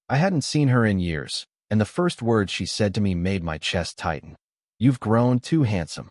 I hadn't seen her in years, and the first words she said to me made my chest tighten. "You've grown too handsome."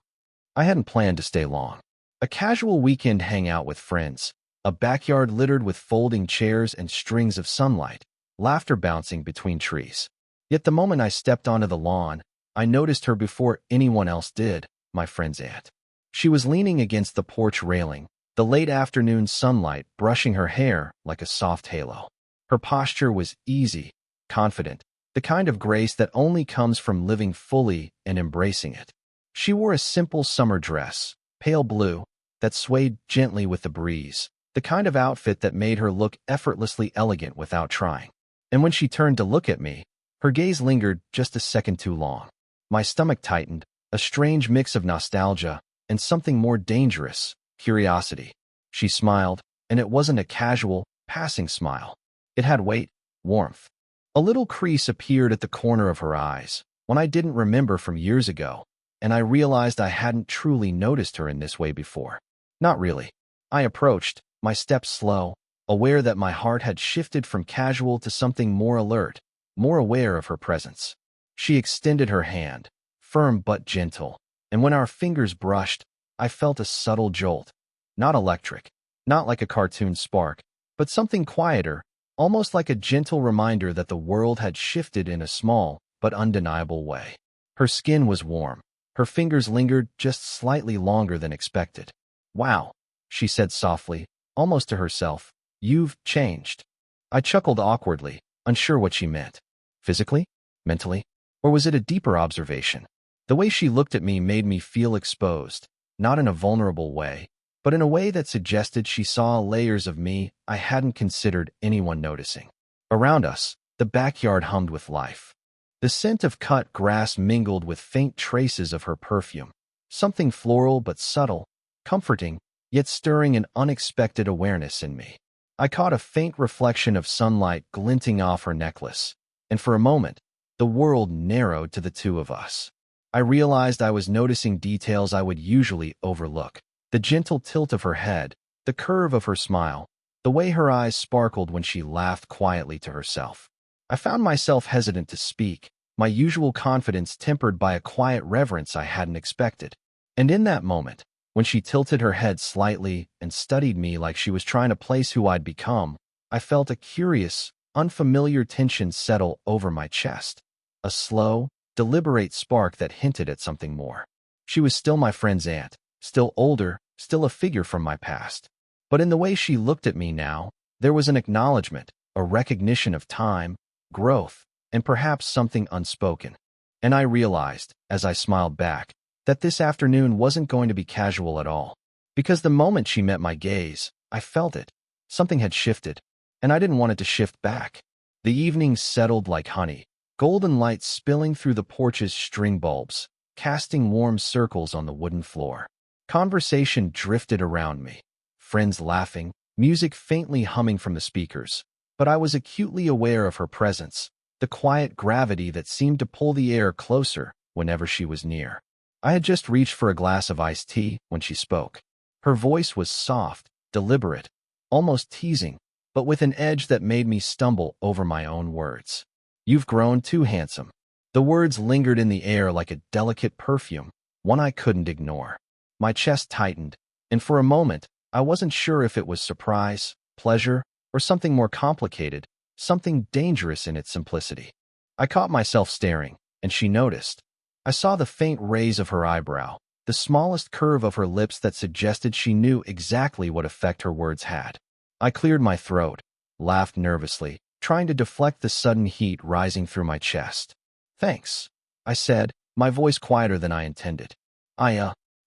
I hadn't planned to stay long. A casual weekend hangout with friends, a backyard littered with folding chairs and strings of sunlight, laughter bouncing between trees. Yet the moment I stepped onto the lawn, I noticed her before anyone else did, my friend's aunt. She was leaning against the porch railing, the late afternoon sunlight brushing her hair like a soft halo. Her posture was easy, confident, the kind of grace that only comes from living fully and embracing it. She wore a simple summer dress, pale blue, that swayed gently with the breeze, the kind of outfit that made her look effortlessly elegant without trying. And when she turned to look at me, her gaze lingered just a second too long. My stomach tightened, a strange mix of nostalgia and something more dangerous, curiosity. She smiled, and it wasn't a casual, passing smile. It had weight, warmth. A little crease appeared at the corner of her eyes, one I didn't remember from years ago, and I realized I hadn't truly noticed her in this way before. Not really. I approached, my steps slow, aware that my heart had shifted from casual to something more alert, more aware of her presence. She extended her hand, firm but gentle, and when our fingers brushed, I felt a subtle jolt. Not electric, not like a cartoon spark, but something quieter, almost like a gentle reminder that the world had shifted in a small but undeniable way. Her skin was warm. Her fingers lingered just slightly longer than expected. "Wow," she said softly, almost to herself. "You've changed." I chuckled awkwardly, unsure what she meant. Physically? Mentally? Or was it a deeper observation? The way she looked at me made me feel exposed, not in a vulnerable way, but in a way that suggested she saw layers of me I hadn't considered anyone noticing. Around us, the backyard hummed with life. The scent of cut grass mingled with faint traces of her perfume, something floral but subtle, comforting, yet stirring an unexpected awareness in me. I caught a faint reflection of sunlight glinting off her necklace, and for a moment, the world narrowed to the two of us. I realized I was noticing details I would usually overlook. The gentle tilt of her head, the curve of her smile, the way her eyes sparkled when she laughed quietly to herself. I found myself hesitant to speak, my usual confidence tempered by a quiet reverence I hadn't expected. And in that moment, when she tilted her head slightly and studied me like she was trying to place who I'd become, I felt a curious, unfamiliar tension settle over my chest. A slow, deliberate spark that hinted at something more. She was still my friend's aunt, still older, still a figure from my past. But in the way she looked at me now, there was an acknowledgement, a recognition of time, growth, and perhaps something unspoken. And I realized, as I smiled back, that this afternoon wasn't going to be casual at all. Because the moment she met my gaze, I felt it. Something had shifted, and I didn't want it to shift back. The evening settled like honey, golden light spilling through the porch's string bulbs, casting warm circles on the wooden floor. Conversation drifted around me, friends laughing, music faintly humming from the speakers. But I was acutely aware of her presence, the quiet gravity that seemed to pull the air closer whenever she was near. I had just reached for a glass of iced tea when she spoke. Her voice was soft, deliberate, almost teasing, but with an edge that made me stumble over my own words. "You've grown too handsome." The words lingered in the air like a delicate perfume, one I couldn't ignore. My chest tightened, and for a moment, I wasn't sure if it was surprise, pleasure, or something more complicated, something dangerous in its simplicity. I caught myself staring, and she noticed. I saw the faint raise of her eyebrow, the smallest curve of her lips that suggested she knew exactly what effect her words had. I cleared my throat, laughed nervously, trying to deflect the sudden heat rising through my chest. "Thanks," I said, my voice quieter than I intended.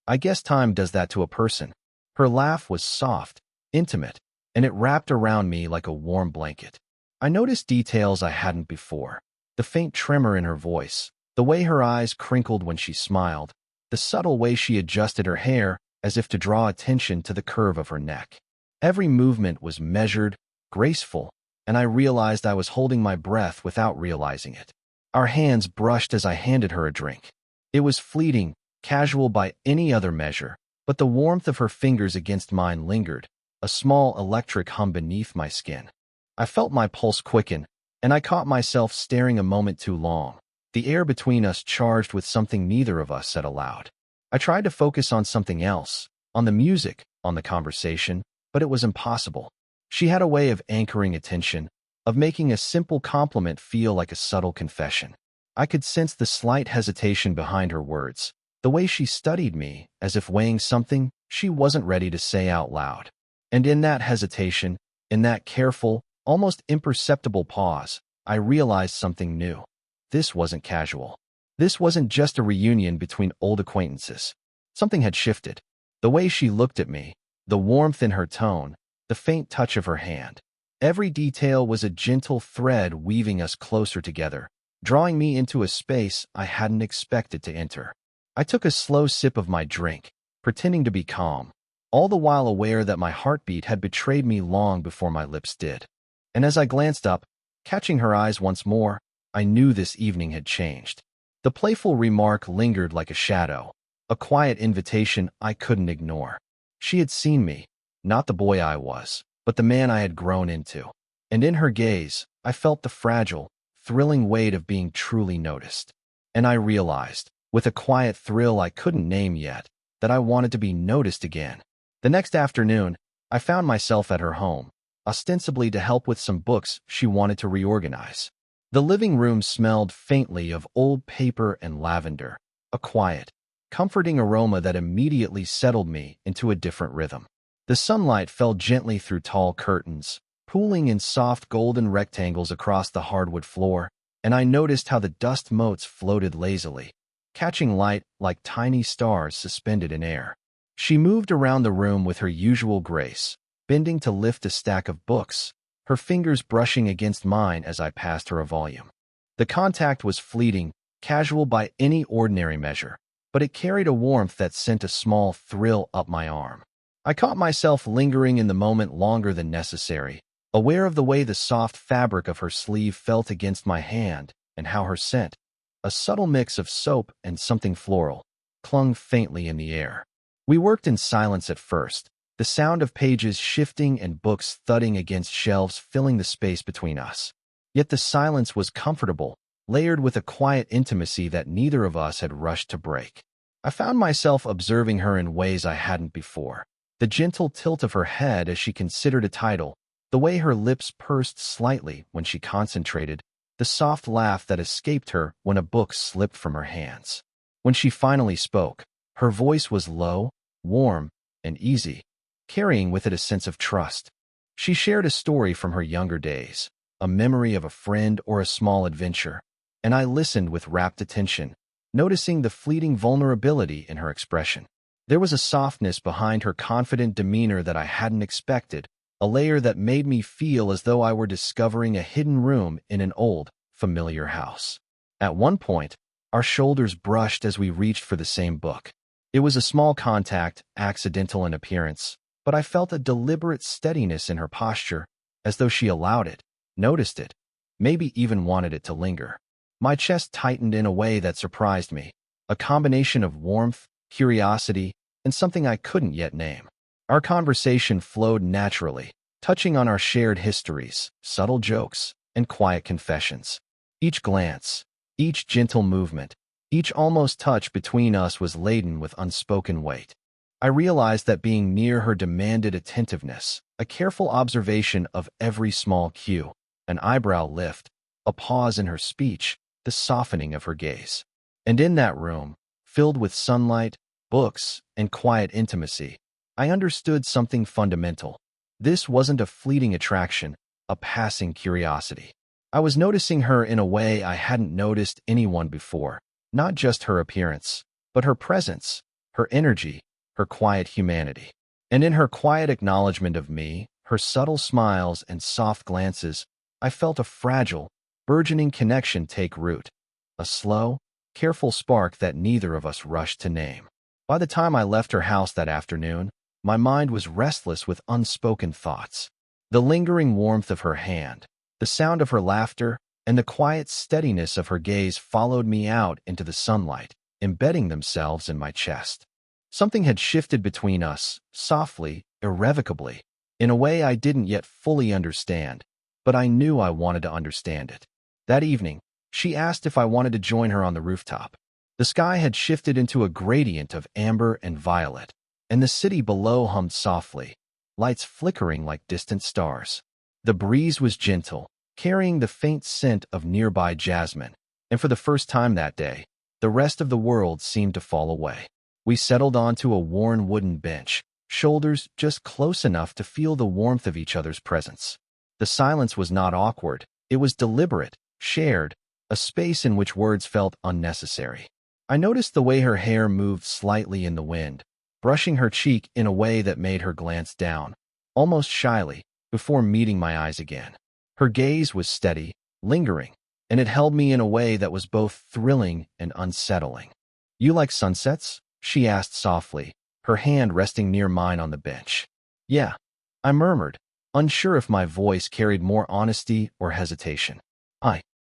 I guess time does that to a person." Her laugh was soft, intimate, and it wrapped around me like a warm blanket. I noticed details I hadn't before. The faint tremor in her voice, the way her eyes crinkled when she smiled, the subtle way she adjusted her hair as if to draw attention to the curve of her neck. Every movement was measured, graceful, and I realized I was holding my breath without realizing it. Our hands brushed as I handed her a drink. It was fleeting, casual by any other measure, but the warmth of her fingers against mine lingered, a small electric hum beneath my skin. I felt my pulse quicken, and I caught myself staring a moment too long, the air between us charged with something neither of us said aloud. I tried to focus on something else, on the music, on the conversation, but it was impossible. She had a way of anchoring attention, of making a simple compliment feel like a subtle confession. I could sense the slight hesitation behind her words, the way she studied me, as if weighing something she wasn't ready to say out loud. And in that hesitation, in that careful, almost imperceptible pause, I realized something new. This wasn't casual. This wasn't just a reunion between old acquaintances. Something had shifted. The way she looked at me, the warmth in her tone, the faint touch of her hand. Every detail was a gentle thread weaving us closer together, drawing me into a space I hadn't expected to enter. I took a slow sip of my drink, pretending to be calm, all the while aware that my heartbeat had betrayed me long before my lips did. And as I glanced up, catching her eyes once more, I knew this evening had changed. The playful remark lingered like a shadow, a quiet invitation I couldn't ignore. She had seen me, not the boy I was, but the man I had grown into. And in her gaze, I felt the fragile, thrilling weight of being truly noticed. And I realized, with a quiet thrill I couldn't name yet, that I wanted to be noticed again. The next afternoon, I found myself at her home, ostensibly to help with some books she wanted to reorganize. The living room smelled faintly of old paper and lavender, a quiet, comforting aroma that immediately settled me into a different rhythm. The sunlight fell gently through tall curtains, pooling in soft golden rectangles across the hardwood floor, and I noticed how the dust motes floated lazily, catching light like tiny stars suspended in air. She moved around the room with her usual grace, bending to lift a stack of books, her fingers brushing against mine as I passed her a volume. The contact was fleeting, casual by any ordinary measure, but it carried a warmth that sent a small thrill up my arm. I caught myself lingering in the moment longer than necessary, aware of the way the soft fabric of her sleeve felt against my hand and how her scent, a subtle mix of soap and something floral, clung faintly in the air. We worked in silence at first, the sound of pages shifting and books thudding against shelves filling the space between us. Yet the silence was comfortable, layered with a quiet intimacy that neither of us had rushed to break. I found myself observing her in ways I hadn't before. The gentle tilt of her head as she considered a title, the way her lips pursed slightly when she concentrated, the soft laugh that escaped her when a book slipped from her hands. When she finally spoke, her voice was low, warm, and easy, carrying with it a sense of trust. She shared a story from her younger days, a memory of a friend or a small adventure, and I listened with rapt attention, noticing the fleeting vulnerability in her expression. There was a softness behind her confident demeanor that I hadn't expected, a layer that made me feel as though I were discovering a hidden room in an old, familiar house. At one point, our shoulders brushed as we reached for the same book. It was a small contact, accidental in appearance, but I felt a deliberate steadiness in her posture, as though she allowed it, noticed it, maybe even wanted it to linger. My chest tightened in a way that surprised me, a combination of warmth, curiosity, and something I couldn't yet name. Our conversation flowed naturally, touching on our shared histories, subtle jokes, and quiet confessions. Each glance, each gentle movement, each almost touch between us was laden with unspoken weight. I realized that being near her demanded attentiveness, a careful observation of every small cue, an eyebrow lift, a pause in her speech, the softening of her gaze. And in that room, filled with sunlight, books, and quiet intimacy, I understood something fundamental. This wasn't a fleeting attraction, a passing curiosity. I was noticing her in a way I hadn't noticed anyone before, not just her appearance, but her presence, her energy, her quiet humanity. And in her quiet acknowledgement of me, her subtle smiles and soft glances, I felt a fragile, burgeoning connection take root, a slow, careful spark that neither of us rushed to name. By the time I left her house that afternoon, my mind was restless with unspoken thoughts. The lingering warmth of her hand, the sound of her laughter, and the quiet steadiness of her gaze followed me out into the sunlight, embedding themselves in my chest. Something had shifted between us, softly, irrevocably, in a way I didn't yet fully understand, but I knew I wanted to understand it. That evening, she asked if I wanted to join her on the rooftop. The sky had shifted into a gradient of amber and violet, and the city below hummed softly, lights flickering like distant stars. The breeze was gentle, carrying the faint scent of nearby jasmine, and for the first time that day, the rest of the world seemed to fall away. We settled onto a worn wooden bench, shoulders just close enough to feel the warmth of each other's presence. The silence was not awkward, it was deliberate, shared, a space in which words felt unnecessary. I noticed the way her hair moved slightly in the wind, brushing her cheek in a way that made her glance down, almost shyly, before meeting my eyes again. Her gaze was steady, lingering, and it held me in a way that was both thrilling and unsettling. "You like sunsets?" she asked softly, her hand resting near mine on the bench. "Yeah," I murmured, unsure if my voice carried more honesty or hesitation.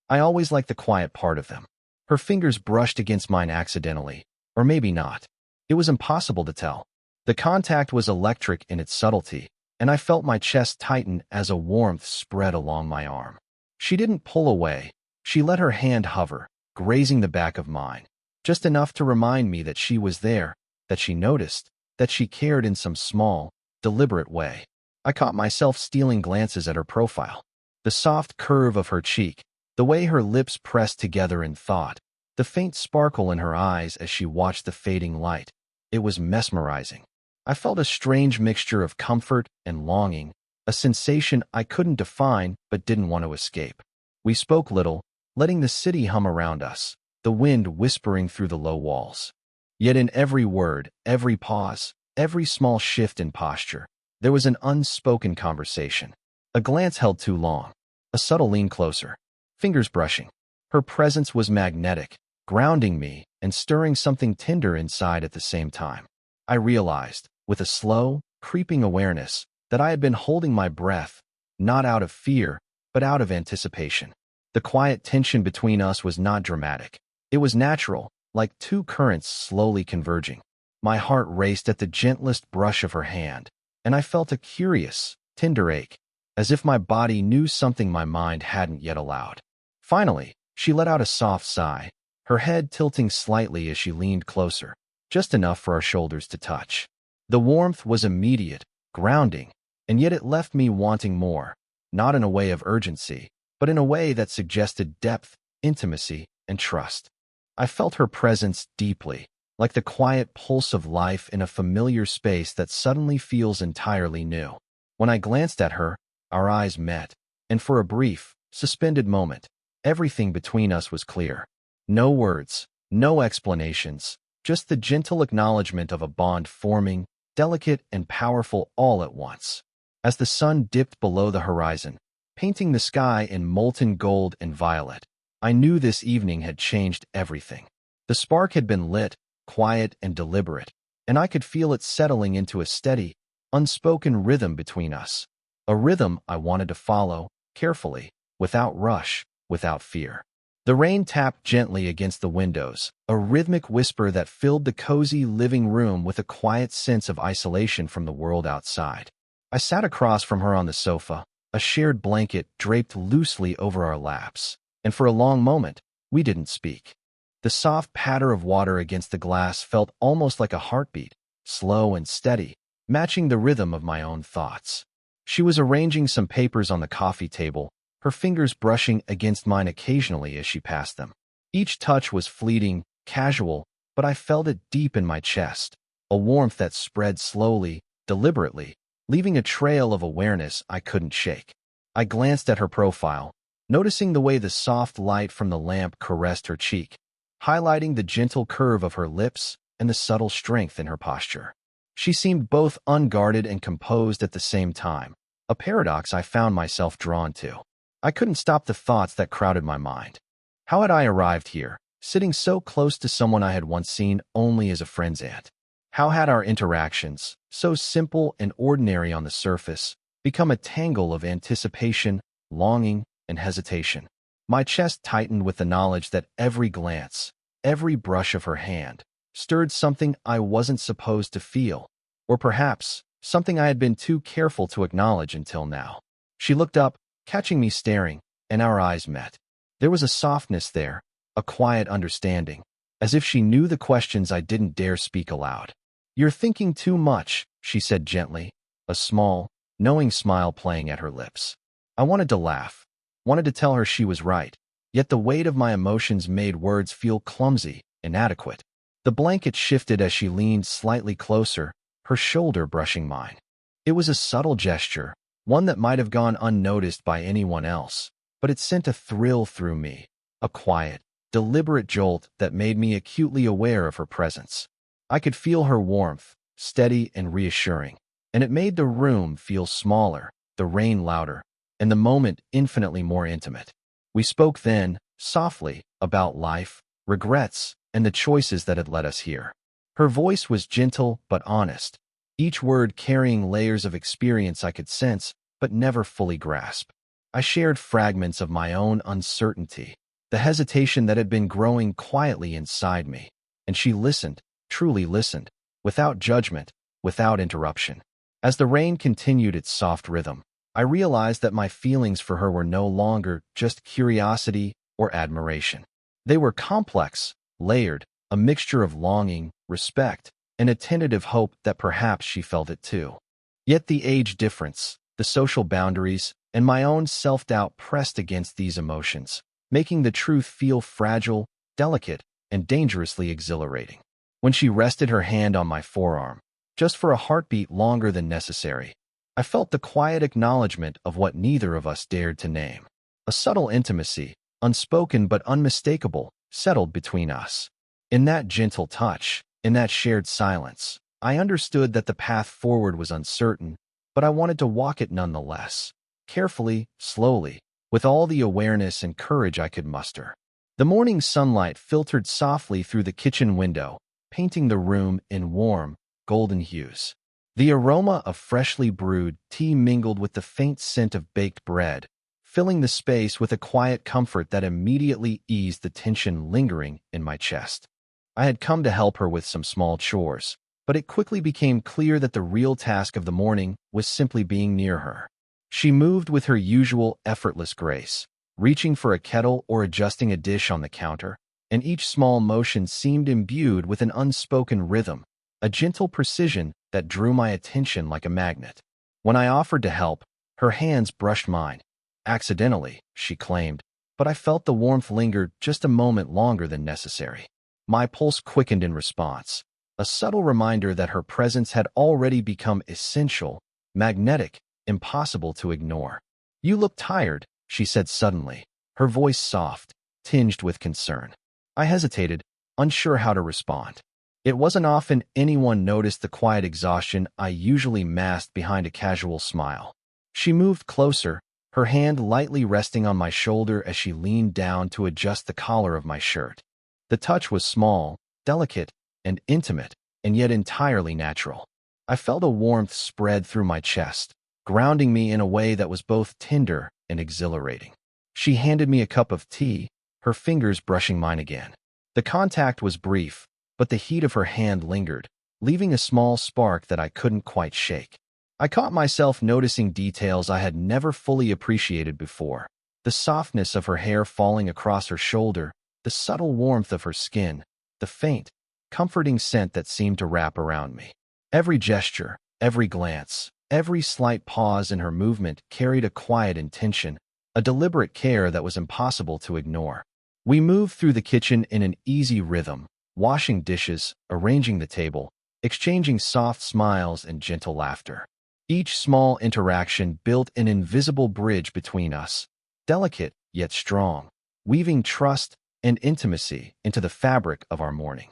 I always like the quiet part of them." Her fingers brushed against mine accidentally, or maybe not. It was impossible to tell. The contact was electric in its subtlety, and I felt my chest tighten as a warmth spread along my arm. She didn't pull away. She let her hand hover, grazing the back of mine, just enough to remind me that she was there, that she noticed, that she cared in some small, deliberate way. I caught myself stealing glances at her profile. The soft curve of her cheek, the way her lips pressed together in thought, the faint sparkle in her eyes as she watched the fading light. It was mesmerizing. I felt a strange mixture of comfort and longing, a sensation I couldn't define but didn't want to escape. We spoke little, letting the city hum around us, the wind whispering through the low walls. Yet in every word, every pause, every small shift in posture, there was an unspoken conversation. A glance held too long, a subtle lean closer, fingers brushing. Her presence was magnetic, grounding me and stirring something tender inside at the same time. I realized, with a slow, creeping awareness, that I had been holding my breath, not out of fear, but out of anticipation. The quiet tension between us was not dramatic. It was natural, like two currents slowly converging. My heart raced at the gentlest brush of her hand, and I felt a curious, tender ache, as if my body knew something my mind hadn't yet allowed. Finally, she let out a soft sigh, her head tilting slightly as she leaned closer, just enough for our shoulders to touch. The warmth was immediate, grounding, and yet it left me wanting more, not in a way of urgency, but in a way that suggested depth, intimacy, and trust. I felt her presence deeply, like the quiet pulse of life in a familiar space that suddenly feels entirely new. When I glanced at her, our eyes met, and for a brief, suspended moment, everything between us was clear. No words, no explanations, just the gentle acknowledgement of a bond forming, delicate and powerful all at once. As the sun dipped below the horizon, painting the sky in molten gold and violet, I knew this evening had changed everything. The spark had been lit, quiet and deliberate, and I could feel it settling into a steady, unspoken rhythm between us. A rhythm I wanted to follow, carefully, without rush, without fear. The rain tapped gently against the windows, a rhythmic whisper that filled the cozy living room with a quiet sense of isolation from the world outside. I sat across from her on the sofa, a shared blanket draped loosely over our laps, and for a long moment, we didn't speak. The soft patter of water against the glass felt almost like a heartbeat, slow and steady, matching the rhythm of my own thoughts. She was arranging some papers on the coffee table, her fingers brushing against mine occasionally as she passed them. Each touch was fleeting, casual, but I felt it deep in my chest, a warmth that spread slowly, deliberately, leaving a trail of awareness I couldn't shake. I glanced at her profile, noticing the way the soft light from the lamp caressed her cheek, highlighting the gentle curve of her lips and the subtle strength in her posture. She seemed both unguarded and composed at the same time, a paradox I found myself drawn to. I couldn't stop the thoughts that crowded my mind. How had I arrived here, sitting so close to someone I had once seen only as a friend's aunt? How had our interactions, so simple and ordinary on the surface, become a tangle of anticipation, longing, and hesitation? My chest tightened with the knowledge that every glance, every brush of her hand, stirred something I wasn't supposed to feel, or perhaps something I had been too careful to acknowledge until now. She looked up, catching me staring, and our eyes met. There was a softness there, a quiet understanding, as if she knew the questions I didn't dare speak aloud. "You're thinking too much," she said gently, a small, knowing smile playing at her lips. I wanted to laugh, wanted to tell her she was right, yet the weight of my emotions made words feel clumsy, inadequate. The blanket shifted as she leaned slightly closer, her shoulder brushing mine. It was a subtle gesture, one that might have gone unnoticed by anyone else, but it sent a thrill through me, a quiet, deliberate jolt that made me acutely aware of her presence. I could feel her warmth, steady and reassuring, and it made the room feel smaller, the rain louder, and the moment infinitely more intimate. We spoke then, softly, about life, regrets, and the choices that had led us here. Her voice was gentle but honest, each word carrying layers of experience I could sense but never fully grasp. I shared fragments of my own uncertainty, the hesitation that had been growing quietly inside me, and she listened, truly listened, without judgment, without interruption. As the rain continued its soft rhythm, I realized that my feelings for her were no longer just curiosity or admiration. They were complex, layered, a mixture of longing, respect, and a tentative hope that perhaps she felt it too. Yet the age difference, the social boundaries, and my own self-doubt pressed against these emotions, making the truth feel fragile, delicate, and dangerously exhilarating. When she rested her hand on my forearm, just for a heartbeat longer than necessary, I felt the quiet acknowledgement of what neither of us dared to name. A subtle intimacy, unspoken but unmistakable, settled between us. In that gentle touch, in that shared silence, I understood that the path forward was uncertain, but I wanted to walk it nonetheless, carefully, slowly, with all the awareness and courage I could muster. The morning sunlight filtered softly through the kitchen window, painting the room in warm, golden hues. The aroma of freshly brewed tea mingled with the faint scent of baked bread, filling the space with a quiet comfort that immediately eased the tension lingering in my chest. I had come to help her with some small chores, but it quickly became clear that the real task of the morning was simply being near her. She moved with her usual effortless grace, reaching for a kettle or adjusting a dish on the counter, and each small motion seemed imbued with an unspoken rhythm, a gentle precision that drew my attention like a magnet. When I offered to help, her hands brushed mine. Accidentally, she claimed, but I felt the warmth linger just a moment longer than necessary. My pulse quickened in response, a subtle reminder that her presence had already become essential, magnetic, impossible to ignore. "You look tired," she said suddenly, her voice soft, tinged with concern. I hesitated, unsure how to respond. It wasn't often anyone noticed the quiet exhaustion I usually masked behind a casual smile. She moved closer, her hand lightly resting on my shoulder as she leaned down to adjust the collar of my shirt. The touch was small, delicate, and intimate, and yet entirely natural. I felt a warmth spread through my chest, grounding me in a way that was both tender and exhilarating. She handed me a cup of tea, her fingers brushing mine again. The contact was brief, but the heat of her hand lingered, leaving a small spark that I couldn't quite shake. I caught myself noticing details I had never fully appreciated before. The softness of her hair falling across her shoulder, the subtle warmth of her skin, the faint, comforting scent that seemed to wrap around me. Every gesture, every glance, every slight pause in her movement carried a quiet intention, a deliberate care that was impossible to ignore. We moved through the kitchen in an easy rhythm, washing dishes, arranging the table, exchanging soft smiles and gentle laughter. Each small interaction built an invisible bridge between us, delicate yet strong, weaving trust and intimacy into the fabric of our morning.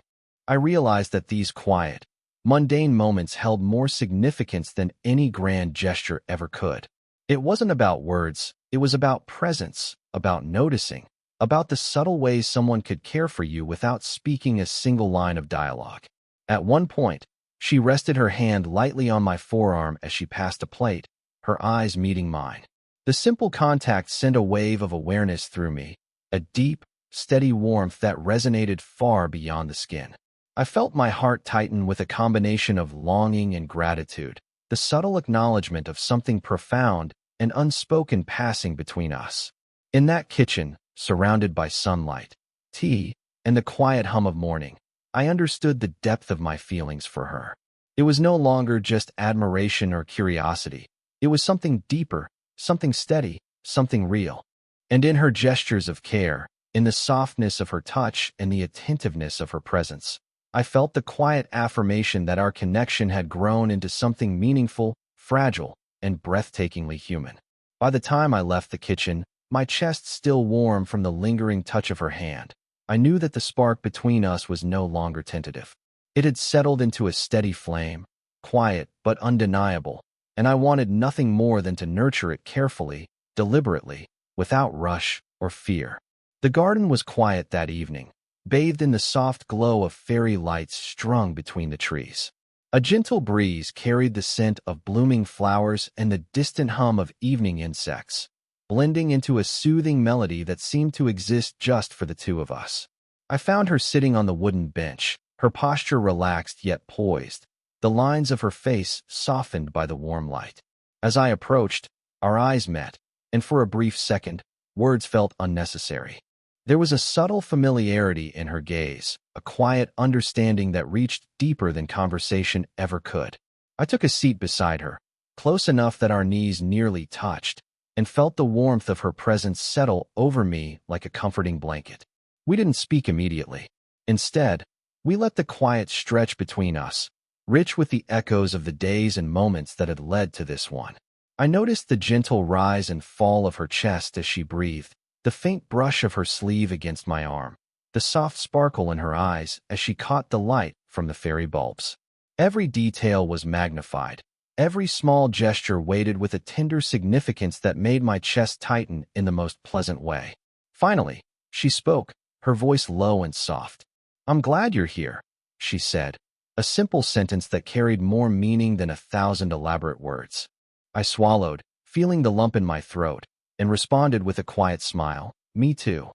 I realized that these quiet, mundane moments held more significance than any grand gesture ever could. It wasn't about words, it was about presence, about noticing, about the subtle ways someone could care for you without speaking a single line of dialogue. At one point, she rested her hand lightly on my forearm as she passed a plate, her eyes meeting mine. The simple contact sent a wave of awareness through me, a deep, steady warmth that resonated far beyond the skin. I felt my heart tighten with a combination of longing and gratitude, the subtle acknowledgement of something profound and unspoken passing between us. In that kitchen, surrounded by sunlight, tea, and the quiet hum of morning, I understood the depth of my feelings for her. It was no longer just admiration or curiosity. It was something deeper, something steady, something real. And in her gestures of care, in the softness of her touch and the attentiveness of her presence, I felt the quiet affirmation that our connection had grown into something meaningful, fragile, and breathtakingly human. By the time I left the kitchen, my chest still warm from the lingering touch of her hand, I knew that the spark between us was no longer tentative. It had settled into a steady flame, quiet but undeniable, and I wanted nothing more than to nurture it carefully, deliberately, without rush or fear. The garden was quiet that evening, bathed in the soft glow of fairy lights strung between the trees. A gentle breeze carried the scent of blooming flowers and the distant hum of evening insects, blending into a soothing melody that seemed to exist just for the two of us. I found her sitting on the wooden bench, her posture relaxed yet poised, the lines of her face softened by the warm light. As I approached, our eyes met, and for a brief second, words felt unnecessary. There was a subtle familiarity in her gaze, a quiet understanding that reached deeper than conversation ever could. I took a seat beside her, close enough that our knees nearly touched, and felt the warmth of her presence settle over me like a comforting blanket. We didn't speak immediately. Instead, we let the quiet stretch between us, rich with the echoes of the days and moments that had led to this one. I noticed the gentle rise and fall of her chest as she breathed, the faint brush of her sleeve against my arm, the soft sparkle in her eyes as she caught the light from the fairy bulbs. Every detail was magnified. Every small gesture weighted with a tender significance that made my chest tighten in the most pleasant way. Finally, she spoke, her voice low and soft. "I'm glad you're here," she said, a simple sentence that carried more meaning than 1,000 elaborate words. I swallowed, feeling the lump in my throat, and responded with a quiet smile, "Me too."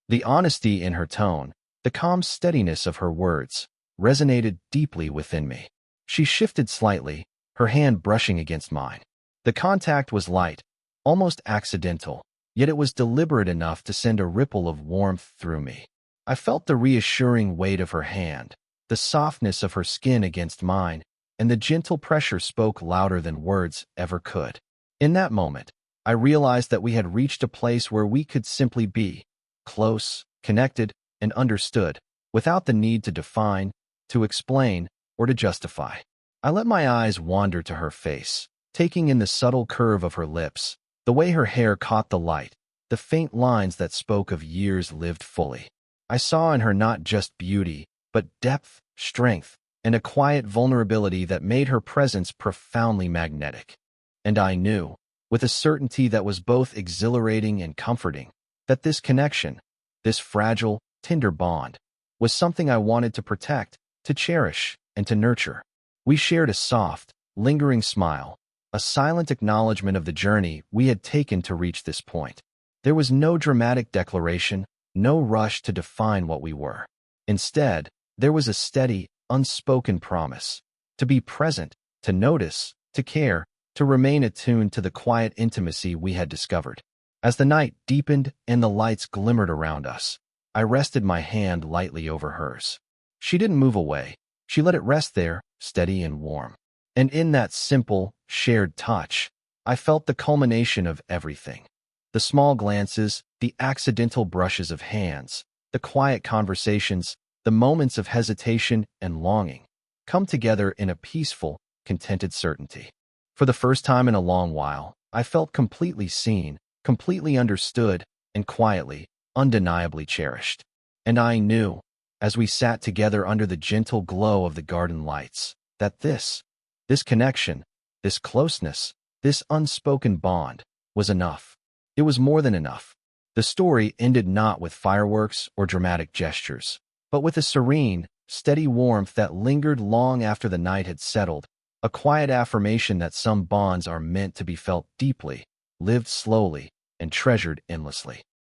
The honesty in her tone, the calm steadiness of her words, resonated deeply within me. She shifted slightly, her hand brushing against mine. The contact was light, almost accidental, yet it was deliberate enough to send a ripple of warmth through me. I felt the reassuring weight of her hand, the softness of her skin against mine, and the gentle pressure spoke louder than words ever could. In that moment, I realized that we had reached a place where we could simply be, close, connected, and understood, without the need to define, to explain, or to justify. I let my eyes wander to her face, taking in the subtle curve of her lips, the way her hair caught the light, the faint lines that spoke of years lived fully. I saw in her not just beauty, but depth, strength, and a quiet vulnerability that made her presence profoundly magnetic. And I knew, with a certainty that was both exhilarating and comforting, that this connection, this fragile, tender bond, was something I wanted to protect, to cherish, and to nurture. We shared a soft, lingering smile, a silent acknowledgement of the journey we had taken to reach this point. There was no dramatic declaration, no rush to define what we were. Instead, there was a steady, unspoken promise to be present, to notice, to care, to remain attuned to the quiet intimacy we had discovered. As the night deepened and the lights glimmered around us, I rested my hand lightly over hers. She didn't move away. She let it rest there, steady and warm. And in that simple, shared touch, I felt the culmination of everything. The small glances, the accidental brushes of hands, the quiet conversations, the moments of hesitation and longing, come together in a peaceful, contented certainty. For the first time in a long while, I felt completely seen, completely understood, and quietly, undeniably cherished. And I knew, as we sat together under the gentle glow of the garden lights, that this connection, this closeness, this unspoken bond, was enough. It was more than enough. The story ended not with fireworks or dramatic gestures, but with a serene, steady warmth that lingered long after the night had settled, a quiet affirmation that some bonds are meant to be felt deeply, lived slowly, and treasured endlessly.